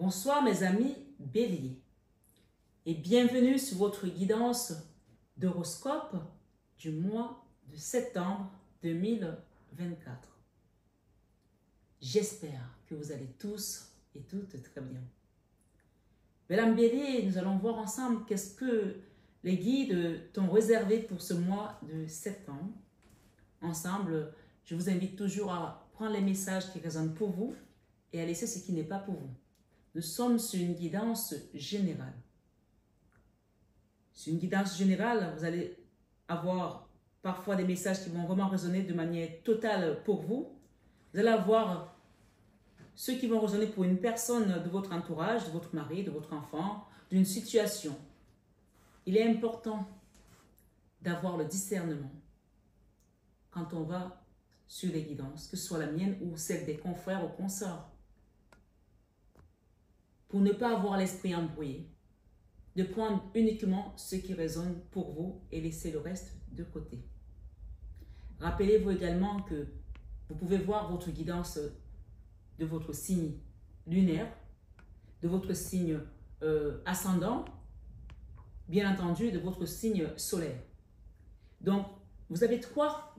Bonsoir mes amis Bélier et bienvenue sur votre guidance d'horoscope du mois de septembre 2024. J'espère que vous allez tous et toutes très bien. Mesdames Bélier, nous allons voir ensemble qu'est-ce que les guides t'ont réservé pour ce mois de septembre. Ensemble, je vous invite toujours à prendre les messages qui résonnent pour vous et à laisser ce qui n'est pas pour vous. Nous sommes sur une guidance générale. Sur une guidance générale, vous allez avoir parfois des messages qui vont vraiment résonner de manière totale pour vous. Vous allez avoir ceux qui vont résonner pour une personne de votre entourage, de votre mari, de votre enfant, d'une situation. Il est important d'avoir le discernement quand on va sur les guidances, que ce soit la mienne ou celle des confrères ou consorts, pour ne pas avoir l'esprit embrouillé, de prendre uniquement ce qui résonne pour vous et laisser le reste de côté. Rappelez-vous également que vous pouvez voir votre guidance de votre signe lunaire, de votre signe ascendant, bien entendu de votre signe solaire. Donc, vous avez 3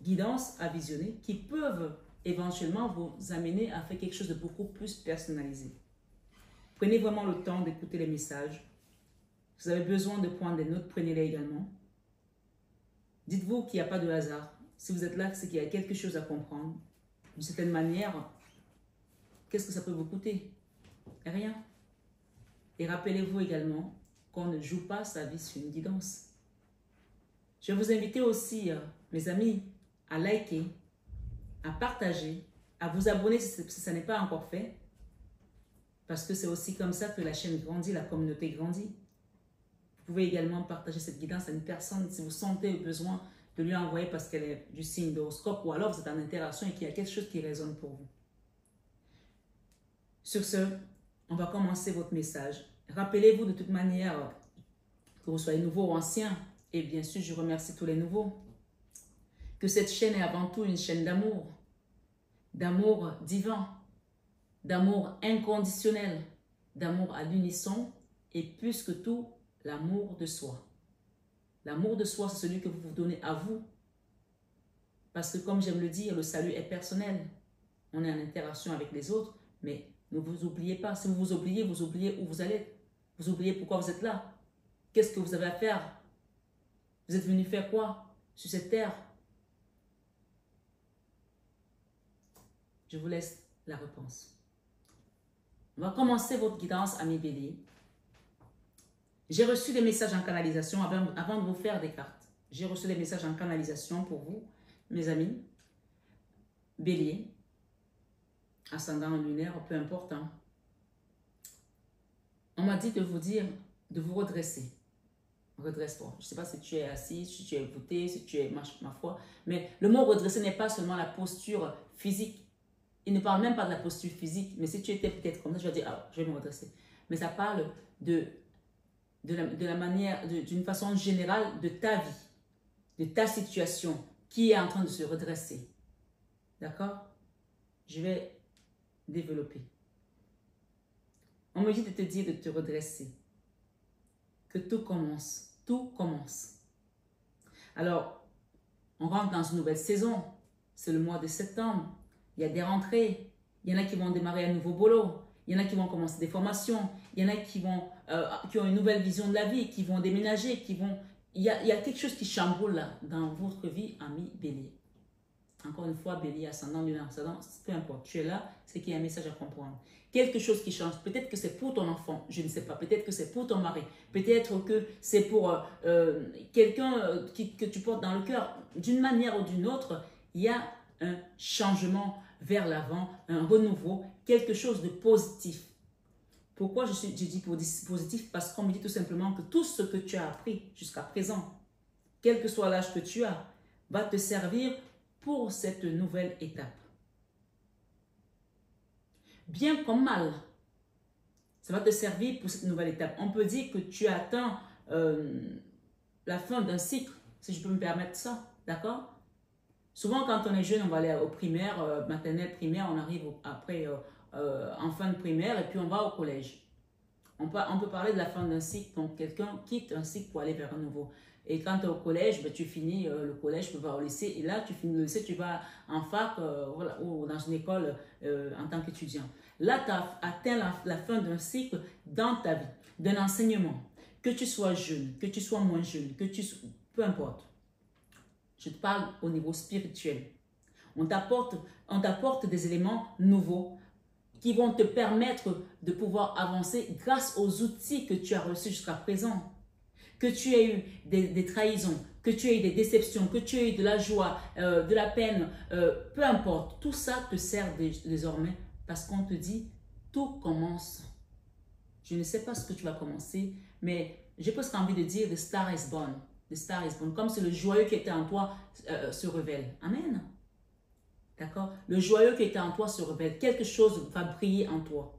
guidances à visionner qui peuvent éventuellement vous amener à faire quelque chose de beaucoup plus personnalisé. Prenez vraiment le temps d'écouter les messages. Si vous avez besoin de prendre des notes, prenez-les également. Dites-vous qu'il n'y a pas de hasard. Si vous êtes là, c'est qu'il y a quelque chose à comprendre. D'une certaine manière, qu'est-ce que ça peut vous coûter? Rien. Et rappelez-vous également qu'on ne joue pas sa vie sur une guidance. Je vais vous inviter aussi, mes amis, à liker, à partager, à vous abonner si ce n'est pas encore fait. Parce que c'est aussi comme ça que la chaîne grandit, la communauté grandit. Vous pouvez également partager cette guidance à une personne si vous sentez le besoin de lui envoyer parce qu'elle est du signe d'horoscope ou alors vous êtes en interaction et qu'il y a quelque chose qui résonne pour vous. Sur ce, on va commencer votre message. Rappelez-vous de toute manière, que vous soyez nouveau ou ancien, et bien sûr je remercie tous les nouveaux, que cette chaîne est avant tout une chaîne d'amour divin, d'amour inconditionnel, d'amour à l'unisson et plus que tout, l'amour de soi. L'amour de soi, c'est celui que vous vous donnez à vous. Parce que comme j'aime le dire, le salut est personnel. On est en interaction avec les autres, mais ne vous oubliez pas. Si vous oubliez où vous allez. Vous oubliez pourquoi vous êtes là. Qu'est-ce que vous avez à faire? Vous êtes venu faire quoi sur cette terre? Je vous laisse la réponse. On va commencer votre guidance, amis Bélier. J'ai reçu des messages en canalisation avant de vous faire des cartes. J'ai reçu des messages en canalisation pour vous, mes amis. Bélier, ascendant lunaire, peu importe. Hein. On m'a dit de vous dire de vous redresser. Redresse-toi. Je ne sais pas si tu es assis, si tu es voûté, si tu es ma foi. Mais le mot redresser n'est pas seulement la posture physique. Il ne parle même pas de la posture physique, mais si tu étais peut-être comme ça, je vais dire, ah, je vais me redresser. Mais ça parle de la manière, d'une façon générale de ta vie, de ta situation qui est en train de se redresser. D'accord? Je vais développer. On me dit de te dire de te redresser. Que tout commence. Tout commence. Alors, on rentre dans une nouvelle saison. C'est le mois de septembre. Il y a des rentrées, il y en a qui vont démarrer un nouveau boulot, il y en a qui vont commencer des formations, il y en a qui ont une nouvelle vision de la vie, qui vont déménager, il y a quelque chose qui chamboule là dans votre vie, ami Bélier. Encore une fois, Bélier, ascendant, lunaire, ascendant, peu importe, tu es là, c'est qu'il y a un message à comprendre. Quelque chose qui change, peut-être que c'est pour ton enfant, je ne sais pas, peut-être que c'est pour ton mari, peut-être que c'est pour quelqu'un que tu portes dans le cœur. D'une manière ou d'une autre, il y a un changement vers l'avant, un renouveau, quelque chose de positif. Pourquoi je dis positif? Parce qu'on me dit tout simplement que tout ce que tu as appris jusqu'à présent, quel que soit l'âge que tu as, va te servir pour cette nouvelle étape. Bien comme mal, ça va te servir pour cette nouvelle étape. On peut dire que tu atteins la fin d'un cycle, si je peux me permettre ça, d'accord? Souvent, quand on est jeune, on va aller au primaire, maternelle, primaire, on arrive après en fin de primaire et puis on va au collège. On peut parler de la fin d'un cycle, donc quelqu'un quitte un cycle pour aller vers un nouveau. Et quand tu es au collège, ben, tu finis le collège, tu vas au lycée. Et là, tu finis le lycée, tu vas en fac voilà, ou dans une école en tant qu'étudiant. Là, tu as atteint la fin d'un cycle dans ta vie, d'un enseignement. Que tu sois jeune, que tu sois moins jeune, peu importe. Je te parle au niveau spirituel. On t'apporte des éléments nouveaux qui vont te permettre de pouvoir avancer grâce aux outils que tu as reçus jusqu'à présent. Que tu aies eu des trahisons, que tu aies eu des déceptions, que tu aies eu de la joie, de la peine, peu importe. Tout ça te sert désormais parce qu'on te dit, tout commence. Je ne sais pas ce que tu vas commencer, mais j'ai presque envie de dire, the star is born. The star is born. Comme c'est le joyeux qui était en toi se révèle. Amen. D'accord? Le joyeux qui était en toi se révèle. Quelque chose va briller en toi.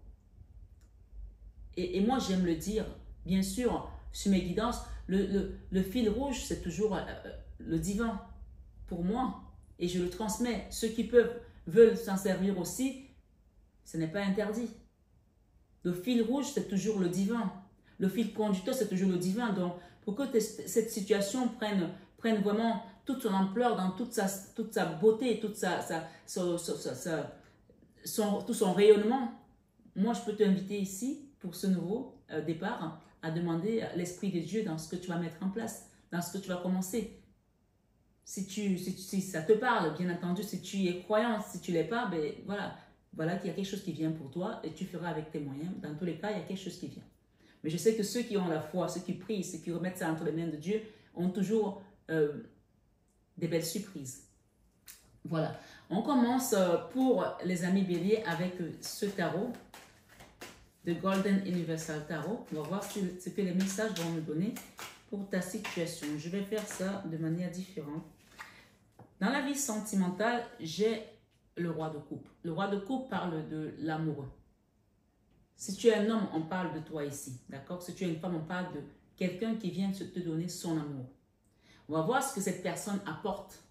Et moi, j'aime le dire, bien sûr, sur mes guidances, le fil rouge, c'est toujours le divin pour moi. Et je le transmets. Ceux qui veulent s'en servir aussi, ce n'est pas interdit. Le fil rouge, c'est toujours le divin. Le fil conducteur, c'est toujours le divin. Donc, pour que cette situation prenne vraiment toute son ampleur, dans toute sa beauté, tout son rayonnement, moi, je peux t'inviter ici, pour ce nouveau départ, à demander l'Esprit de Dieu dans ce que tu vas mettre en place, dans ce que tu vas commencer. Si ça te parle, bien entendu, si tu es croyant, si tu ne l'es pas, ben voilà qu'il y a quelque chose qui vient pour toi et tu feras avec tes moyens. Dans tous les cas, il y a quelque chose qui vient. Mais je sais que ceux qui ont la foi, ceux qui prient, ceux qui remettent ça entre les mains de Dieu, ont toujours des belles surprises. Voilà. On commence pour les amis béliers avec ce tarot. The Golden Universal Tarot. On va voir ce que les messages vont me donner pour ta situation. Je vais faire ça de manière différente. Dans la vie sentimentale, j'ai le roi de coupe. Le roi de coupe parle de l'amoureux. Si tu es un homme, on parle de toi ici. D'accord? Si tu es une femme, on parle de quelqu'un qui vient te donner son amour. On va voir ce que cette personne apporte.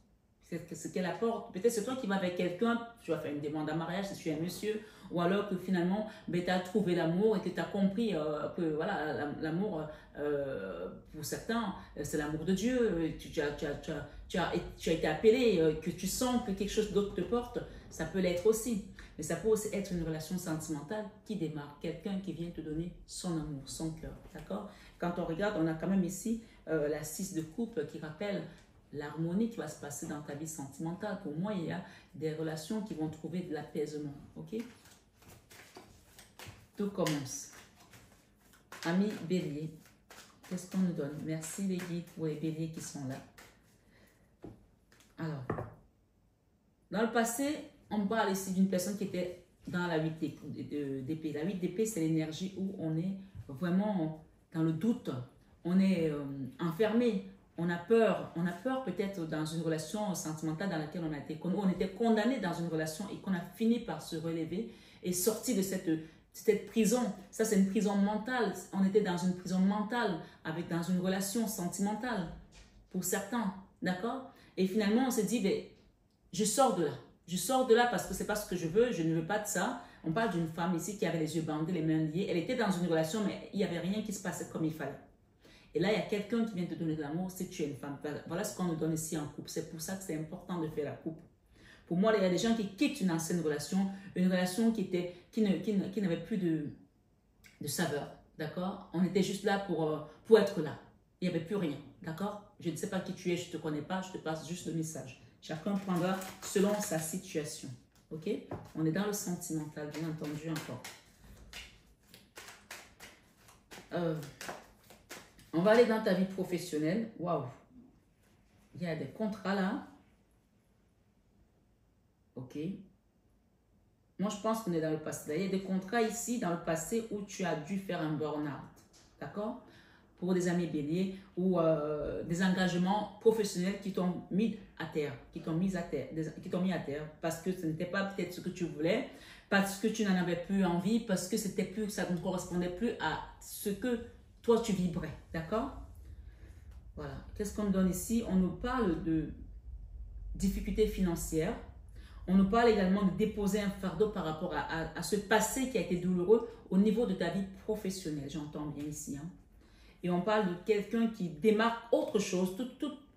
Ce qu'elle apporte. Peut-être c'est toi qui vas avec quelqu'un, tu vas faire une demande en mariage si tu es un monsieur, ou alors que finalement, ben, tu as trouvé l'amour et que tu as compris que voilà, l'amour, pour certains, c'est l'amour de Dieu. Tu as été appelé, que tu sens que quelque chose d'autre te porte, ça peut l'être aussi. Mais ça peut aussi être une relation sentimentale qui démarre, quelqu'un qui vient te donner son amour, son cœur. D'accord? Quand on regarde, on a quand même ici la 6 de coupe qui rappelle l'harmonie qui va se passer dans ta vie sentimentale. Pour moi, il y a des relations qui vont trouver de l'apaisement. Ok? Tout commence. Amis béliers, qu'est-ce qu'on nous donne? Merci les guides pour les béliers qui sont là. Alors, dans le passé, on parle ici d'une personne qui était dans la 8 d'épée. La 8 d'épée, c'est l'énergie où on est vraiment dans le doute. On est enfermé. On a peur peut-être dans une relation sentimentale dans laquelle on était condamné dans une relation et qu'on a fini par se relever et sortir de cette prison. Ça, c'est une prison mentale. On était dans une prison mentale, dans une relation sentimentale, pour certains, d'accord? Et finalement, on s'est dit, ben, je sors de là. Je sors de là parce que c'est pas ce que je veux ne veux pas de ça. On parle d'une femme ici qui avait les yeux bandés, les mains liées. Elle était dans une relation, mais il n'y avait rien qui se passait comme il fallait. Et là, il y a quelqu'un qui vient te donner de l'amour si tu es une femme. Voilà ce qu'on nous donne ici en couple. C'est pour ça que c'est important de faire la coupe. Pour moi, il y a des gens qui quittent une ancienne relation, une relation qui n'avait plus de saveur. D'accord? On était juste là pour être là. Il n'y avait plus rien. D'accord? Je ne sais pas qui tu es, je ne te connais pas, je te passe juste le message. Chacun prendra selon sa situation. Ok? On est dans le sentimental, bien entendu encore. On va aller dans ta vie professionnelle. Waouh! Il y a des contrats là. Ok. Moi, je pense qu'on est dans le passé. Il y a des contrats ici dans le passé où tu as dû faire un burn-out. D'accord? Pour des amis béliers ou des engagements professionnels qui t'ont mis à terre, qui t'ont mis à terre parce que ce n'était pas peut-être ce que tu voulais, parce que tu n'en avais plus envie, parce que ça ne correspondait plus à ce que toi tu vibrais, d'accord? Voilà. Qu'est-ce qu'on nous donne ici? On nous parle de difficultés financières, On nous parle également de déposer un fardeau par rapport à ce passé qui a été douloureux au niveau de ta vie professionnelle. J'entends bien ici. Hein. Et on parle de quelqu'un qui démarque autre chose,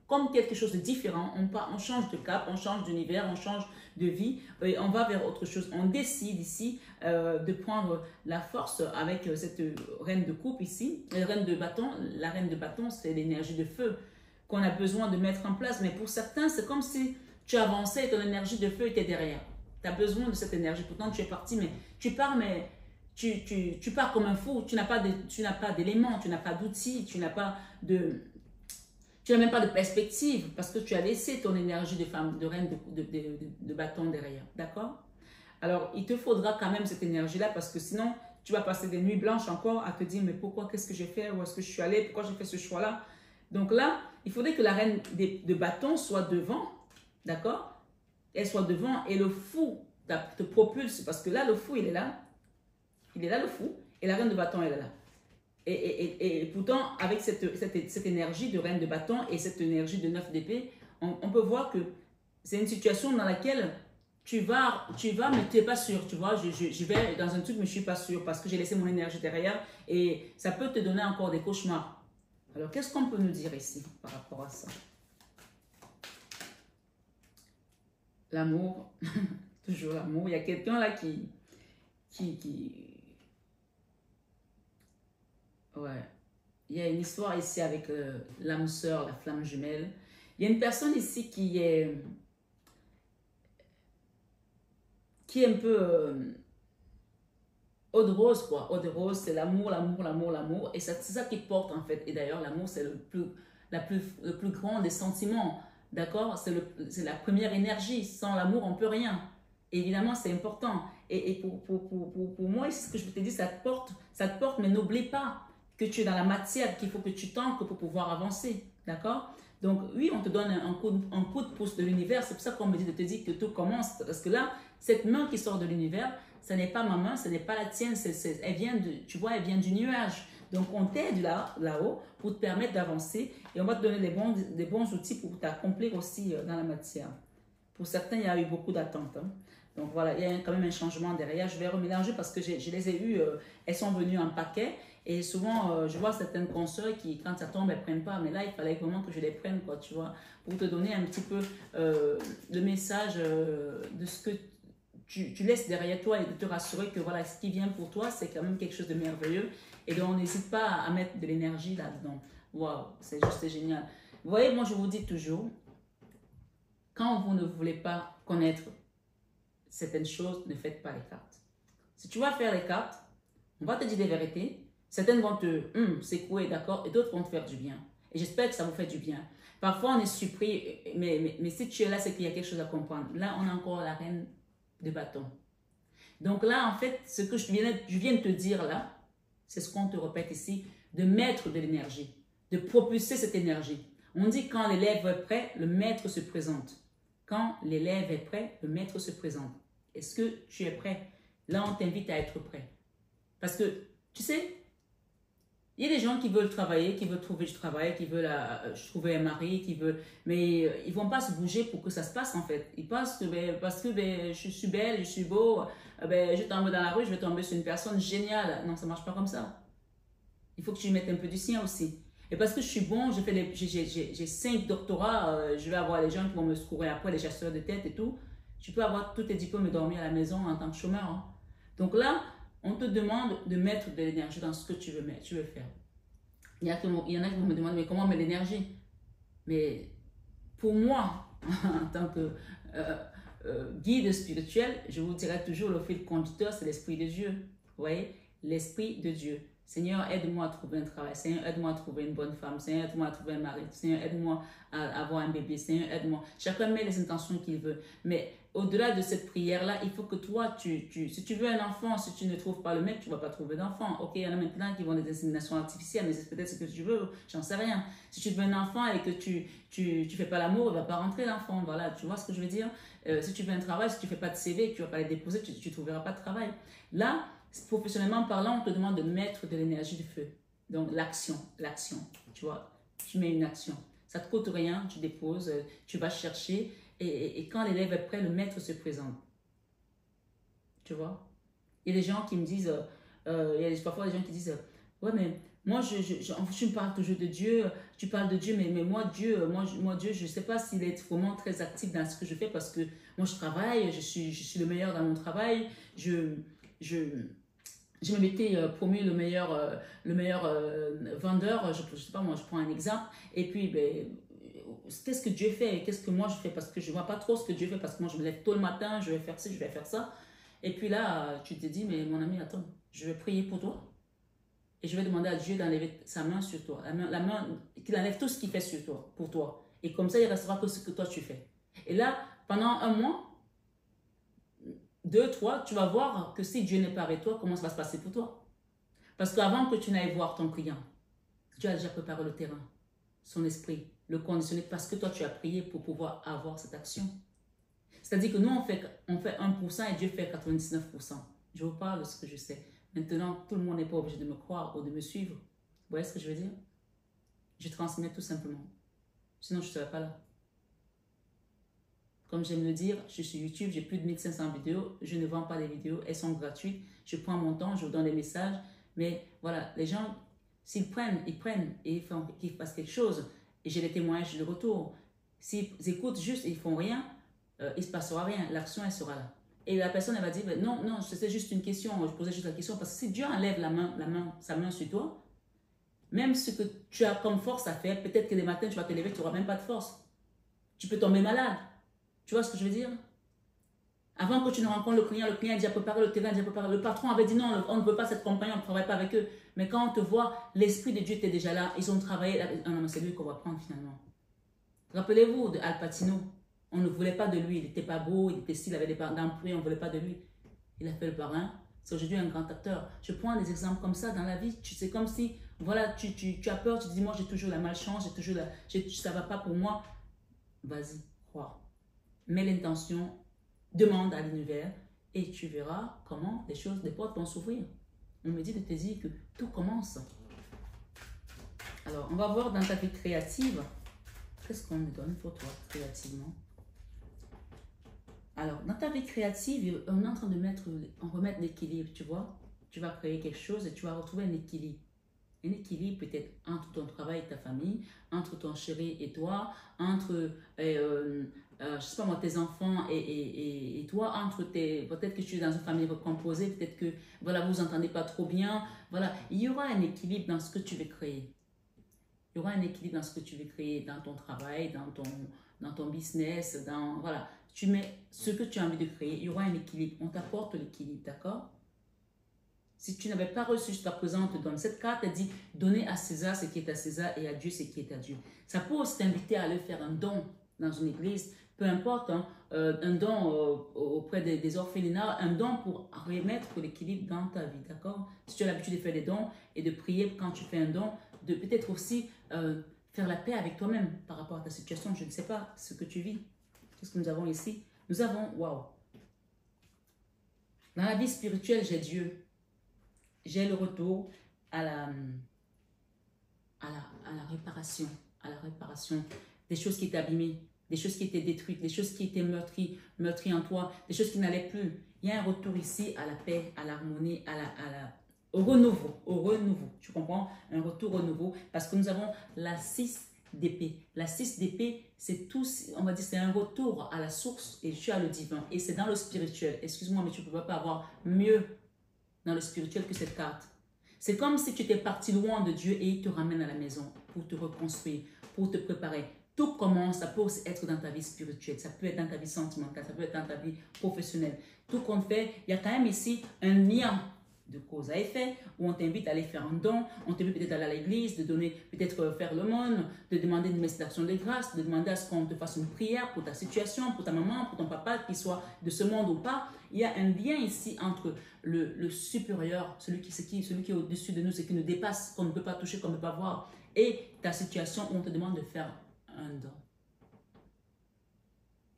comme quelque chose de différent. On change de cap, on change d'univers, on change de vie et on va vers autre chose. On décide ici de prendre la force avec cette reine de coupe ici. La reine de bâton, c'est l'énergie de feu qu'on a besoin de mettre en place. Mais pour certains, c'est comme si tu avançais et ton énergie de feu était derrière. Tu as besoin de cette énergie. Pourtant, tu es parti, mais tu pars, mais tu pars comme un fou. Tu n'as pas d'éléments, tu n'as pas d'outils, tu n'as même pas de perspective parce que tu as laissé ton énergie de femme, de reine de bâton derrière. D'accord? Alors, il te faudra quand même cette énergie-là parce que sinon, tu vas passer des nuits blanches encore à te dire, mais pourquoi, qu'est-ce que j'ai fait, où est-ce que je suis allée, pourquoi j'ai fait ce choix-là? Donc là, il faudrait que la reine de bâton soit devant. D'accord? Elle soit devant et le fou te propulse parce que là, le fou, il est là. Il est là, le fou. Et la reine de bâton, elle est là. Et pourtant, avec cette énergie de reine de bâton et cette énergie de 9 d'épée, on peut voir que c'est une situation dans laquelle tu vas, mais tu n'es pas sûr. Tu vois, je vais dans un truc, mais je ne suis pas sûr parce que j'ai laissé mon énergie derrière et ça peut te donner encore des cauchemars. Alors, qu'est-ce qu'on peut nous dire ici par rapport à ça? L'amour, toujours l'amour. Il y a quelqu'un là qui... Ouais. Il y a une histoire ici avec l'âme sœur, la flamme jumelle. Il y a une personne ici qui est un peu eau de rose, quoi. Eau de rose, c'est l'amour, l'amour, l'amour, l'amour. Et c'est ça qui porte, en fait. Et d'ailleurs, l'amour, c'est le plus grand des sentiments. D'accord? C'est la première énergie. Sans l'amour, on ne peut rien. Et évidemment, c'est important. Et pour moi, ce que je te dis, ça te porte, mais n'oublie pas que tu es dans la matière, qu'il faut que tu t'ancres pour pouvoir avancer. D'accord? Donc, oui, on te donne un coup de pouce de l'univers. C'est pour ça qu'on me dit de te dire que tout commence. Parce que là, cette main qui sort de l'univers, ce n'est pas ma main, ce n'est pas la tienne. Elle vient tu vois, elle vient du nuage. Donc, on t'aide là-haut pour te permettre d'avancer. Et on va te donner des bons outils pour t'accomplir aussi dans la matière. Pour certains, il y a eu beaucoup d'attentes. Hein. Donc, voilà, il y a quand même un changement derrière. Je vais remélanger parce que je les ai eues. Elles sont venues en paquet. Et souvent, je vois certaines consoeurs qui, quand ça tombe, elles ne prennent pas. Mais là, il fallait vraiment que je les prenne, quoi, tu vois, pour te donner un petit peu le message de ce que tu laisses derrière toi et de te rassurer que voilà, ce qui vient pour toi, c'est quand même quelque chose de merveilleux. Et donc, n'hésite pas à mettre de l'énergie là-dedans. Waouh, c'est juste génial. Vous voyez, moi, je vous dis toujours, quand vous ne voulez pas connaître certaines choses, ne faites pas les cartes. Si tu vas faire les cartes, on va te dire des vérités. Certaines vont te secouer, d'accord, et d'autres vont te faire du bien. Et j'espère que ça vous fait du bien. Parfois, on est surpris, mais si tu es là, c'est qu'il y a quelque chose à comprendre. Là, on a encore la reine de bâton. Donc là, en fait, ce que je viens de te dire là, c'est ce qu'on te répète ici, de mettre de l'énergie, de propulser cette énergie. On dit quand l'élève est prêt, le maître se présente. Quand l'élève est prêt, le maître se présente. Est-ce que tu es prêt? Là, on t'invite à être prêt. Parce que, tu sais, il y a des gens qui veulent travailler, qui veulent trouver du travail, qui veulent trouver un mari, mais ils ne vont pas se bouger pour que ça se passe en fait. Ils pensent que parce que je suis belle, je suis beau, je tombe dans la rue, je vais tomber sur une personne géniale. Non, ça ne marche pas comme ça. Il faut que tu mettes un peu du sien aussi. Et parce que je suis bon, j'ai 5 doctorats, je vais avoir les gens qui vont me secourir après, les chasseurs de tête et tout. Tu peux avoir tous tes diplômes et dormir à la maison en tant que chômeur. Hein. Donc là, on te demande de mettre de l'énergie dans ce que tu veux faire. Il y en a qui vont me demander, mais comment mettre l'énergie? Mais pour moi, en tant que guide spirituel, je vous dirais toujours, le fil conducteur, c'est l'Esprit de Dieu. Vous voyez? L'Esprit de Dieu. Seigneur, aide-moi à trouver un travail. Seigneur, aide-moi à trouver une bonne femme. Seigneur, aide-moi à trouver un mari. Seigneur, aide-moi à avoir un bébé. Seigneur, aide-moi. Chacun met les intentions qu'il veut. Mais au-delà de cette prière-là, il faut que toi, si tu veux un enfant, si tu ne trouves pas le mec, tu ne vas pas trouver d'enfant. Ok, il y en a maintenant qui vont des inséminations artificielles, mais c'est peut-être ce que tu veux, j'en sais rien. Si tu veux un enfant et que tu fais pas l'amour, il ne va pas rentrer l'enfant. Voilà, tu vois ce que je veux dire? Si tu veux un travail, si tu ne fais pas de CV, tu ne vas pas les déposer, tu ne trouveras pas de travail. Là, professionnellement parlant, on te demande de mettre de l'énergie du feu. Donc, l'action, tu vois, tu mets une action. Ça ne te coûte rien, tu déposes, tu vas chercher et quand l'élève est prêt, le maître se présente. Tu vois? Il y a des gens qui me disent, il y a parfois des gens qui disent, ouais, mais moi, tu me parles toujours de Dieu, tu parles de Dieu, mais moi, Dieu, je ne sais pas s'il est vraiment très actif dans ce que je fais parce que moi, je travaille, je suis le meilleur dans mon travail, je me m'étais promu le meilleur vendeur, je ne sais pas, moi, je prends un exemple, et puis, ben, qu'est-ce que Dieu fait et qu'est-ce que moi je fais parce que je ne vois pas trop ce que Dieu fait parce que moi, je me lève tôt le matin, je vais faire ci, je vais faire ça. Et puis là, tu te dis, mais mon ami, attends, je vais prier pour toi. Et je vais demander à Dieu d'enlever sa main sur toi. La main qu'il enlève tout ce qu'il fait sur toi, pour toi. Et comme ça, il ne restera que ce que toi tu fais. Et là, pendant un mois, 2, 3, tu vas voir que si Dieu n'est pas avec toi, comment ça va se passer pour toi. Parce qu'avant que tu n'ailles voir ton client, Dieu a déjà préparé le terrain, son esprit, le conditionner parce que toi tu as prié pour pouvoir avoir cette action. C'est-à-dire que nous, on fait 1% et Dieu fait 99%. Je vous parle de ce que je sais. Maintenant, tout le monde n'est pas obligé de me croire ou de me suivre. Vous voyez ce que je veux dire? Je transmets tout simplement. Sinon, je ne serais pas là. Comme j'aime le dire, je suis sur YouTube, j'ai plus de 1500 vidéos. Je ne vends pas les vidéos, elles sont gratuites. Je prends mon temps, je vous donne des messages. Mais voilà, les gens, s'ils prennent, ils prennent et ils fassent quelque chose. Et j'ai des témoignages de retour. S'ils écoutent juste et ils ne font rien, il ne se passera rien. L'action, elle sera là. Et la personne, elle va dire, non, non, c'est juste une question. Je posais juste la question. Parce que si Dieu enlève sa main sur toi, même ce que tu as comme force à faire, peut-être que les matins, tu vas te lever, tu n'auras même pas de force. Tu peux tomber malade. Tu vois ce que je veux dire? Avant que tu ne rencontres le client a déjà préparé le terrain, le patron avait dit non, on ne veut pas cette compagnie, on ne travaille pas avec eux. Mais quand on te voit, l'Esprit de Dieu était déjà là, ils ont travaillé. Ah non, c'est lui qu'on va prendre finalement. Rappelez-vous de Al Pacino. On ne voulait pas de lui, il n'était pas beau, il était style, il avait des dents pourries, on ne voulait pas de lui. Il a fait le parrain, c'est aujourd'hui un grand acteur. Je prends des exemples comme ça dans la vie, c'est comme si, voilà, tu as peur, tu te dis, moi j'ai toujours la malchance, ça ne va pas pour moi. Vas-y, crois. Mets l'intention, demande à l'univers et tu verras comment des portes vont s'ouvrir. On me dit de te dire que tout commence. Alors, on va voir dans ta vie créative, qu'est-ce qu'on me donne pour toi créativement? Alors, dans ta vie créative, on est en train de remettre l'équilibre, tu vois. Tu vas créer quelque chose et tu vas retrouver un équilibre. Un équilibre peut-être entre ton travail et ta famille, entre ton chéri et toi, entre, je sais pas moi, tes enfants et toi, peut-être que tu es dans une famille recomposée, peut-être que, voilà, vous vous entendez pas trop bien. Voilà, il y aura un équilibre dans ce que tu veux créer. Il y aura un équilibre dans ce que tu veux créer, dans ton travail, dans ton business, voilà. Tu mets ce que tu as envie de créer, il y aura un équilibre. On t'apporte l'équilibre, d'accord? Si tu n'avais pas reçu jusqu'à présent, on te donne cette carte, elle dit « Donnez à César ce qui est à César et à Dieu ce qui est à Dieu ». Ça peut aussi t'inviter à aller faire un don dans une église, peu importe, hein, un don auprès des orphelinats, un don pour remettre l'équilibre dans ta vie, d'accord? Si tu as l'habitude de faire des dons et de prier quand tu fais un don, de peut-être aussi faire la paix avec toi-même par rapport à ta situation. Je ne sais pas ce que tu vis. Qu'est-ce que nous avons ici? Nous avons, waouh! Dans la vie spirituelle, j'ai Dieu. J'ai le retour à la réparation. À la réparation des choses qui étaient abîmées, des choses qui étaient détruites, des choses qui étaient meurtries en toi, des choses qui n'allaient plus. Il y a un retour ici à la paix, à l'harmonie, au renouveau, tu comprends? Un retour au renouveau, parce que nous avons la 6 d'épée. La 6 d'épée, c'est tout, on va dire, c'est un retour à la source et tu as le divin. Et c'est dans le spirituel. Excuse-moi, mais tu ne peux pas avoir mieux dans le spirituel que cette carte. C'est comme si tu étais parti loin de Dieu et il te ramène à la maison pour te reconstruire, pour te préparer. Tout commence, ça peut aussi être dans ta vie spirituelle, ça peut être dans ta vie sentimentale, ça peut être dans ta vie professionnelle. Tout compte fait, il y a quand même ici un lien de cause à effet, où on t'invite à aller faire un don, on t'invite peut-être à aller à l'église, de donner, peut-être faire l'aumône, de demander une messe d'action de grâce, de demander à ce qu'on te fasse une prière pour ta situation, pour ta maman, pour ton papa, qu'il soit de ce monde ou pas. Il y a un lien ici entre le supérieur, celui qui est au-dessus de nous, ce qui nous dépasse, qu'on ne peut pas toucher, qu'on ne peut pas voir, et ta situation où on te demande de faire un don.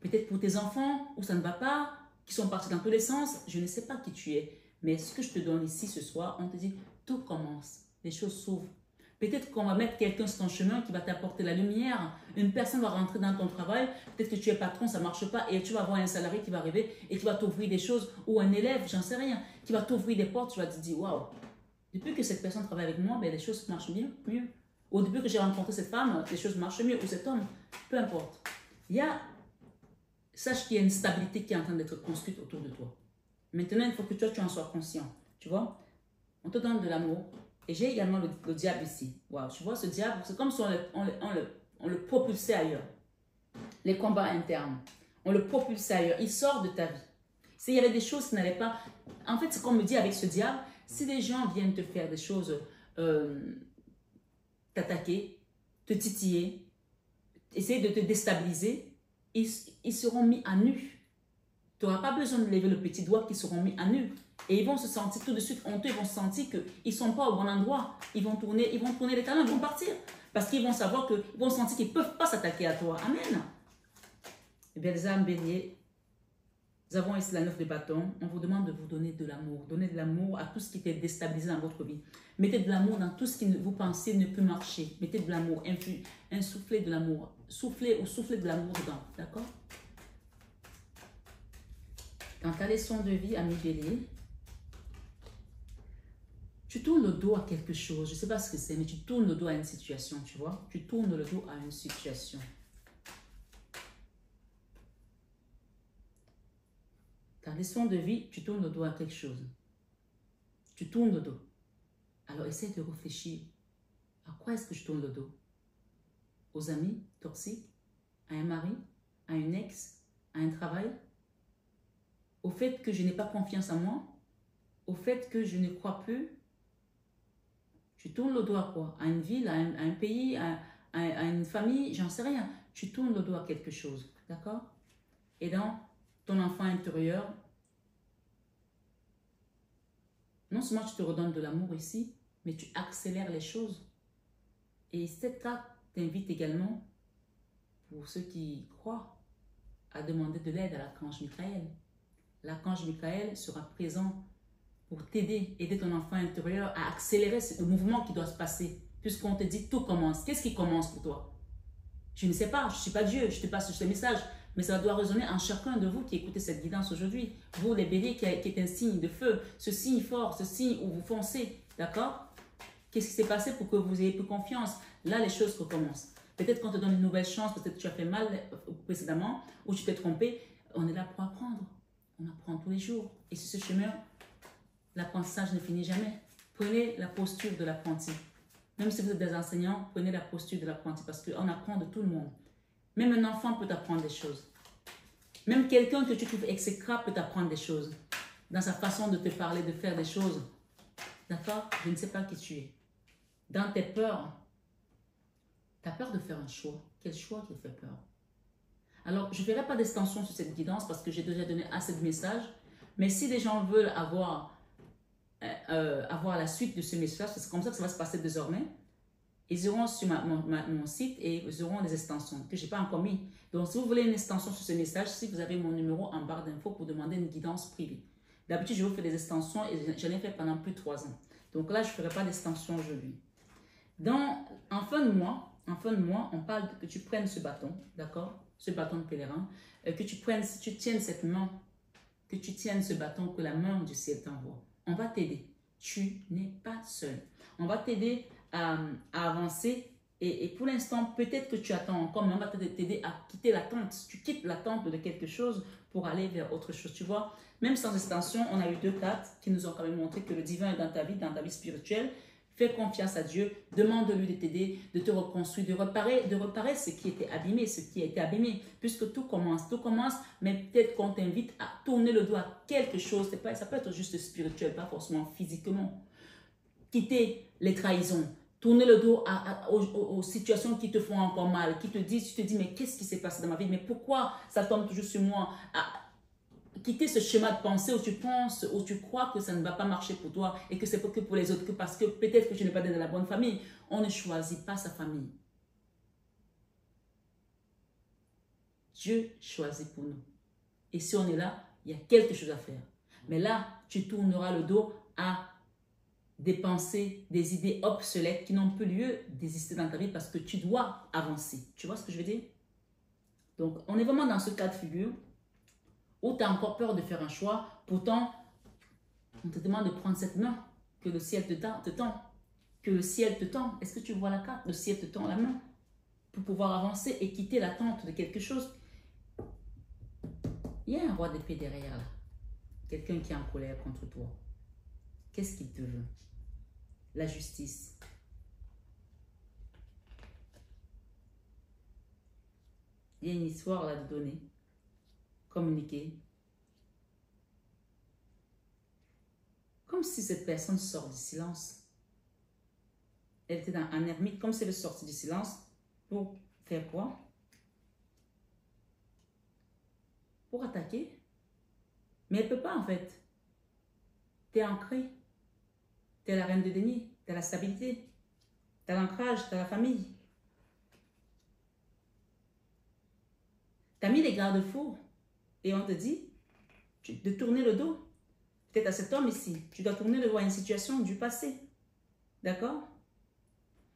Peut-être pour tes enfants, où ça ne va pas, qui sont partis dans tous les sens, je ne sais pas qui tu es. Mais ce que je te donne ici ce soir, on te dit, tout commence, les choses s'ouvrent. Peut-être qu'on va mettre quelqu'un sur ton chemin qui va t'apporter la lumière. Une personne va rentrer dans ton travail. Peut-être que tu es patron, ça ne marche pas. Et tu vas avoir un salarié qui va arriver et qui va t'ouvrir des choses. Ou un élève, j'en sais rien, qui va t'ouvrir des portes. Tu vas te dire, waouh, depuis que cette personne travaille avec moi, ben, les choses marchent bien, mieux. Ou depuis que j'ai rencontré cette femme, les choses marchent mieux. Ou cet homme, peu importe. Sache qu'il y a une stabilité qui est en train d'être construite autour de toi. Maintenant, il faut que toi, tu en sois conscient. Tu vois, on te donne de l'amour. Et j'ai également le diable ici. Wow, tu vois, ce diable, c'est comme si on le propulsait ailleurs. Les combats internes, on le propulsait ailleurs. Il sort de ta vie. S'il y avait des choses qui n'allaient pas... En fait, ce qu'on me dit avec ce diable, si des gens viennent te faire des choses, t'attaquer, te titiller, essayer de te déstabiliser, ils seront mis à nu. Tu n'auras pas besoin de lever le petit doigt, qu'ils seront mis à nu. Et ils vont se sentir tout de suite honteux, ils vont se sentir qu'ils ne sont pas au bon endroit. Ils vont tourner les talons, ils vont partir. Parce qu'ils vont savoir qu'ils vont sentir qu'ils ne peuvent pas s'attaquer à toi. Amen. Eh bien, les âmes béliers, nous avons ici la 9 de bâton. On vous demande de vous donner de l'amour. Donnez de l'amour à tout ce qui était déstabilisé dans votre vie. Mettez de l'amour dans tout ce qui vous pensez ne peut marcher. Mettez de l'amour, insufflez de l'amour. Soufflez de l'amour dedans. D'accord? Dans ta leçon de vie, ami bélier, tu tournes le dos à quelque chose, je ne sais pas ce que c'est, mais tu tournes le dos à une situation, tu vois. Tu tournes le dos à une situation. Ta leçon de vie, tu tournes le dos à quelque chose. Tu tournes le dos. Alors essaie de réfléchir. À quoi est-ce que je tourne le dos? Aux amis toxiques? À un mari? À une ex? À un travail? Au fait que je n'ai pas confiance en moi? Au fait que je ne crois plus? Tu tournes le dos à quoi? À une ville, à un pays, à une famille, j'en sais rien. Tu tournes le dos à quelque chose, d'accord? Et dans ton enfant intérieur, non seulement tu te redonnes de l'amour ici, mais tu accélères les choses. Et cette carte t'invite également, pour ceux qui croient, à demander de l'aide à l'archange Michael. L'archange Michael sera présent pour t'aider, aider ton enfant intérieur à accélérer le mouvement qui doit se passer. Puisqu'on te dit tout commence. Qu'est-ce qui commence pour toi? Je ne sais pas, je ne suis pas Dieu, je te passe ce message. Mais ça doit résonner en chacun de vous qui écoutez cette guidance aujourd'hui. Vous, les béliers, qui est un signe de feu, ce signe fort, ce signe où vous foncez. D'accord? Qu'est-ce qui s'est passé pour que vous ayez plus confiance? Là, les choses recommencent. Peut-être qu'on te donne une nouvelle chance, peut-être que tu as fait mal précédemment, ou tu t'es trompé. On est là pour apprendre. On apprend tous les jours. Et sur ce chemin, l'apprentissage ne finit jamais. Prenez la posture de l'apprenti. Même si vous êtes des enseignants, prenez la posture de l'apprenti parce qu'on apprend de tout le monde. Même un enfant peut t'apprendre des choses. Même quelqu'un que tu trouves exécrable peut t'apprendre des choses. Dans sa façon de te parler, de faire des choses. D'accord? Je ne sais pas qui tu es. Dans tes peurs, tu as peur de faire un choix. Quel choix qui te fait peur? Alors, je ne ferai pas d'extension sur cette guidance parce que j'ai déjà donné assez de messages. Mais si les gens veulent avoir la suite de ce message, c'est comme ça que ça va se passer désormais. Ils iront sur mon site et ils auront des extensions que je n'ai pas encore mis. Donc, si vous voulez une extension sur ce message, si vous avez mon numéro en barre d'infos pour demander une guidance privée. D'habitude, je vous fais des extensions et j'en ai fait pendant plus de 3 ans. Donc là, je ne ferai pas d'extension aujourd'hui. En fin de mois, on parle que tu prennes ce bâton, d'accord? Ce bâton de pèlerin, que tu prennes, si tu tiennes cette main, que tu tiennes ce bâton que la main du ciel t'envoie. On va t'aider. Tu n'es pas seul. On va t'aider à avancer. Et pour l'instant, peut-être que tu attends encore, mais on va t'aider à quitter l'attente. Tu quittes l'attente de quelque chose pour aller vers autre chose. Tu vois, même sans extension, on a eu 2 cartes qui nous ont quand même montré que le divin est dans ta vie spirituelle. Fais confiance à Dieu, demande-lui de t'aider, de te reconstruire, de réparer ce qui était abîmé, puisque tout commence, mais peut-être qu'on t'invite à tourner le dos à quelque chose, ça peut être juste spirituel, pas forcément physiquement. Quitter les trahisons, tourner le dos aux situations qui te font encore mal, tu te dis, mais qu'est-ce qui s'est passé dans ma vie, mais pourquoi ça tombe toujours sur moi? Quitter ce schéma de pensée où tu penses, où tu crois que ça ne va pas marcher pour toi et que c'est que pour les autres, que parce que peut-être que tu n'es pas dans la bonne famille. On ne choisit pas sa famille. Dieu choisit pour nous. Et si on est là, il y a quelque chose à faire. Mais là, tu tourneras le dos à des pensées, des idées obsolètes qui n'ont plus lieu d'exister dans ta vie parce que tu dois avancer. Tu vois ce que je veux dire? Donc, on est vraiment dans ce cas de figure où tu as encore peur de faire un choix. Pourtant, on te demande de prendre cette main que le ciel te tend. Que le ciel te tend. Est-ce que tu vois la carte? Le ciel te tend la main pour pouvoir avancer et quitter l'attente de quelque chose. Il y a un roi d'épée derrière là. Quelqu'un qui est en colère contre toi. Qu'est-ce qu'il te veut? La justice. Il y a une histoire là de donner, communiquer. Comme si cette personne sort du silence. Elle était dans un ermite, comme si elle sortait du silence. Pour faire quoi? Pour attaquer. Mais elle ne peut pas en fait. Tu es ancré. Tu es la reine de denier. Tu as la stabilité. Tu as l'ancrage, tu as la famille. Tu as mis les garde-fous. Et on te dit de tourner le dos. Peut-être à cet homme ici. Tu dois tourner le dos à une situation du passé. D'accord?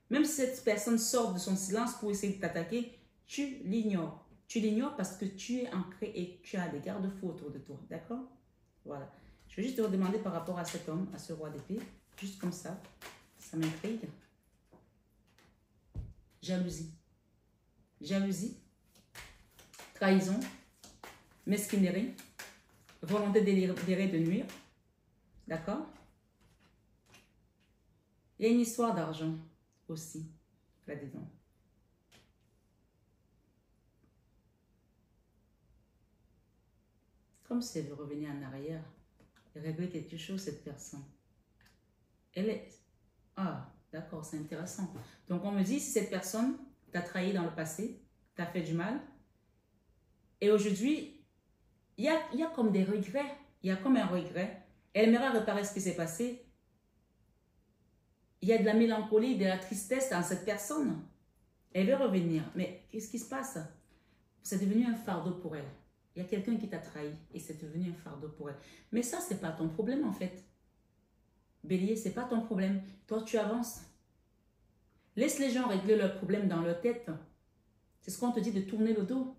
Même si cette personne sort de son silence pour essayer de t'attaquer, tu l'ignores. Tu l'ignores parce que tu es ancré et tu as des garde-fous autour de toi. D'accord? Voilà. Je vais juste te demander par rapport à cet homme, à ce roi d'épée. Juste comme ça. Ça m'intrigue. Jalousie. Jalousie. Trahison. Mesquinerie. Volonté délibérée de nuire. D'accord? Il y a une histoire d'argent aussi là-dedans. Comme si elle veut revenir en arrière et régler quelque chose, cette personne. Elle est... Ah, d'accord, c'est intéressant. Donc, on me dit, si cette personne t'a trahi dans le passé, t'a fait du mal, et aujourd'hui, il y a comme des regrets. Il y a comme un regret. Elle aimerait réparer ce qui s'est passé. Il y a de la mélancolie, de la tristesse dans cette personne. Elle veut revenir. Mais qu'est-ce qui se passe? C'est devenu un fardeau pour elle. Il y a quelqu'un qui t'a trahi et c'est devenu un fardeau pour elle. Mais ça, ce n'est pas ton problème en fait. Bélier, ce n'est pas ton problème. Toi, tu avances. Laisse les gens régler leurs problèmes dans leur tête. C'est ce qu'on te dit de tourner le dos.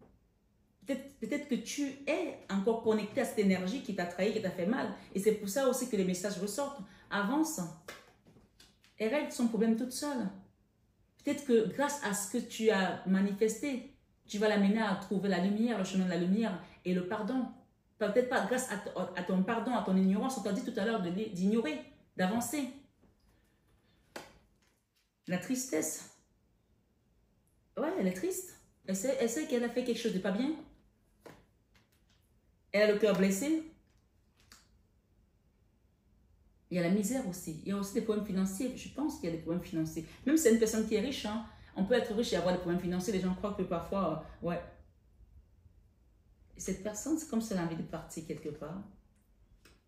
Peut-être que tu es encore connecté à cette énergie qui t'a trahi, qui t'a fait mal. Et c'est pour ça aussi que les messages ressortent. Avance. Elle règle son problème toute seule. Peut-être que grâce à ce que tu as manifesté, tu vas l'amener à trouver la lumière, le chemin de la lumière et le pardon. Peut-être pas grâce à ton pardon, à ton ignorance. On t'a dit tout à l'heure d'ignorer, d'avancer. La tristesse. Ouais, elle est triste. Elle sait qu'elle a fait quelque chose de pas bien. Elle a le cœur blessé. Il y a la misère aussi. Il y a aussi des problèmes financiers. Je pense qu'il y a des problèmes financiers. Même si c'est une personne qui est riche, hein, on peut être riche et avoir des problèmes financiers. Les gens croient que parfois, ouais. Et cette personne, c'est comme si elle a envie de partir quelque part.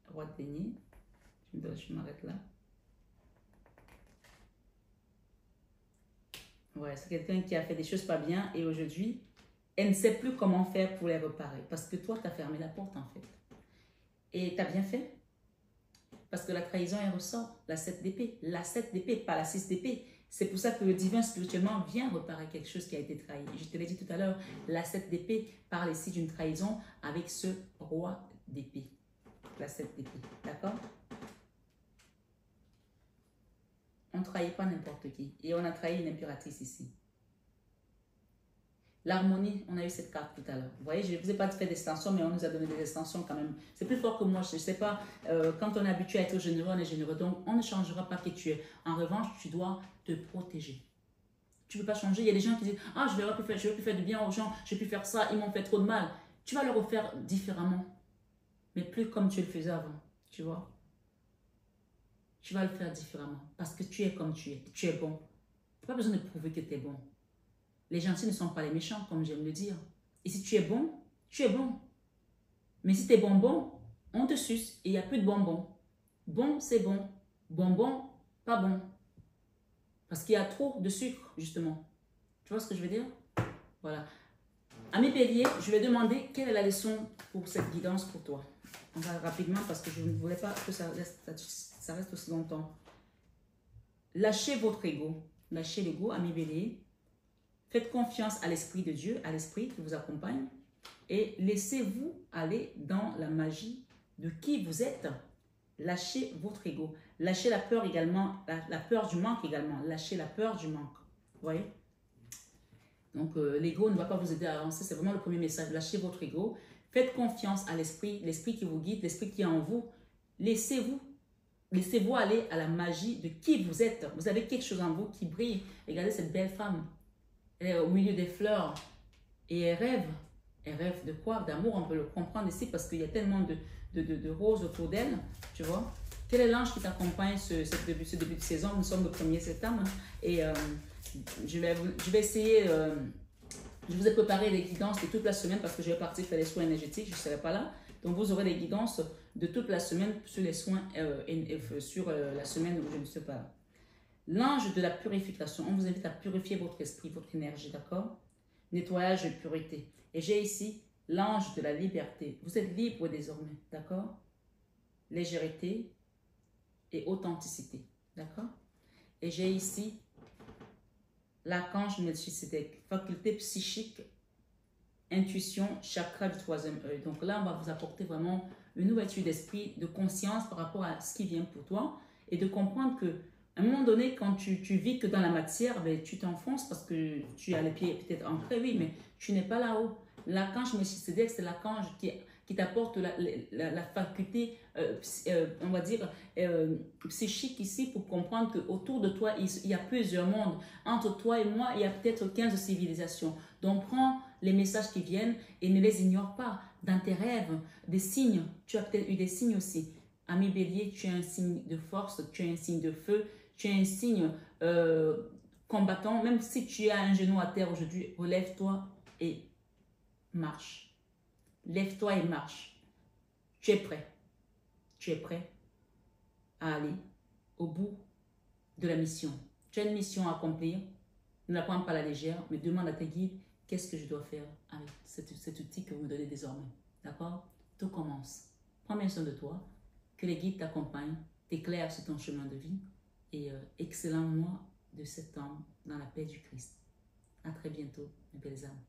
Roi de denier. Je m'arrête là. Ouais, c'est quelqu'un qui a fait des choses pas bien et aujourd'hui, elle ne sait plus comment faire pour les réparer. Parce que toi, tu as fermé la porte en fait. Et tu as bien fait. Parce que la trahison, elle ressort. La 7 d'épée. La 7 d'épée, pas la 6 d'épée. C'est pour ça que le divin spirituellement vient réparer quelque chose qui a été trahi. Je te l'ai dit tout à l'heure, la 7 d'épée parle ici d'une trahison avec ce roi d'épée. La 7 d'épée. D'accord? On ne trahit pas n'importe qui. Et on a trahi une impératrice ici. L'harmonie, on a eu cette carte tout à l'heure. Vous voyez, je ne vous ai pas fait d'extension, mais on nous a donné des extensions quand même. C'est plus fort que moi, je ne sais pas. Quand on est habitué à être généreux, on est généreux. Donc, on ne changera pas qui tu es. En revanche, tu dois te protéger. Tu ne peux pas changer. Il y a des gens qui disent « Ah, je ne vais plus faire de bien aux gens. Je ne vais plus faire ça. Ils m'ont fait trop de mal. » Tu vas le refaire différemment. Mais plus comme tu le faisais avant. Tu vois? Tu vas le faire différemment. Parce que tu es comme tu es. Tu es bon. Tu n'as pas besoin de prouver que tu es bon. Les gentils ne sont pas les méchants, comme j'aime le dire. Et si tu es bon, tu es bon. Mais si tu es bonbon, on te suce et il n'y a plus de bonbons. Bon, c'est bon. Bonbon, pas bon. Parce qu'il y a trop de sucre, justement. Tu vois ce que je veux dire? Voilà. Ami Bélier, je vais demander quelle est la leçon pour cette guidance pour toi. On va rapidement parce que je ne voulais pas que ça reste aussi longtemps. Lâchez votre ego. Lâchez l'ego, amis bélier. Faites confiance à l'Esprit de Dieu, à l'Esprit qui vous accompagne. Et laissez-vous aller dans la magie de qui vous êtes. Lâchez votre ego. Lâchez la peur également, la peur du manque également. Lâchez la peur du manque. Vous voyez? Donc, l'ego ne va pas vous aider à avancer. C'est vraiment le premier message. Lâchez votre ego. Faites confiance à l'Esprit, l'Esprit qui vous guide, l'Esprit qui est en vous. Laissez-vous aller à la magie de qui vous êtes. Vous avez quelque chose en vous qui brille. Regardez cette belle femme. Elle est au milieu des fleurs. Et elle rêve. Elle rêve de quoi? D'amour, on peut le comprendre ici parce qu'il y a tellement de roses autour d'elle, tu vois. Quel est l'ange qui t'accompagne ce début de saison? Nous sommes le 1er septembre et je vais essayer, je vous ai préparé des guidances de toute la semaine parce que je vais partir faire les soins énergétiques, je ne serai pas là. Donc vous aurez des guidances de toute la semaine sur les soins, sur la semaine où je ne suis pas là. L'ange de la purification, on vous invite à purifier votre esprit, votre énergie, d'accord? Nettoyage et pureté. Et j'ai ici l'ange de la liberté. Vous êtes libre désormais, d'accord? Légèreté et authenticité, d'accord? Et j'ai ici l'archange Melchisedec, faculté psychique, intuition, chakra du 3e œil. Donc là, on va vous apporter vraiment une ouverture d'esprit, de conscience par rapport à ce qui vient pour toi et de comprendre que à un moment donné, quand tu vis que dans la matière, ben, tu t'enfonces parce que tu as les pieds peut-être ancrés, oui, mais tu n'es pas là-haut. L'archange Melchisedec, c'est l'archange qui t'apporte la faculté, on va dire, psychique ici pour comprendre qu'autour de toi, il y a plusieurs mondes. Entre toi et moi, il y a peut-être 15 civilisations. Donc, prends les messages qui viennent et ne les ignore pas. Dans tes rêves, des signes, tu as peut-être eu des signes aussi. Ami Bélier, tu as un signe de force, tu as un signe de feu, tu as un signe combattant. Même si tu as un genou à terre aujourd'hui, relève-toi et marche. Lève-toi et marche. Tu es prêt. Tu es prêt à aller au bout de la mission. Tu as une mission à accomplir. Ne la prends pas à la légère, mais demande à tes guides qu'est-ce que je dois faire avec cet outil que vous me donnez désormais. D'accord? Tout commence. Prends bien soin de toi. Que les guides t'accompagnent, t'éclairent sur ton chemin de vie. Et excellent mois de septembre dans la paix du Christ. À très bientôt, mes belles âmes.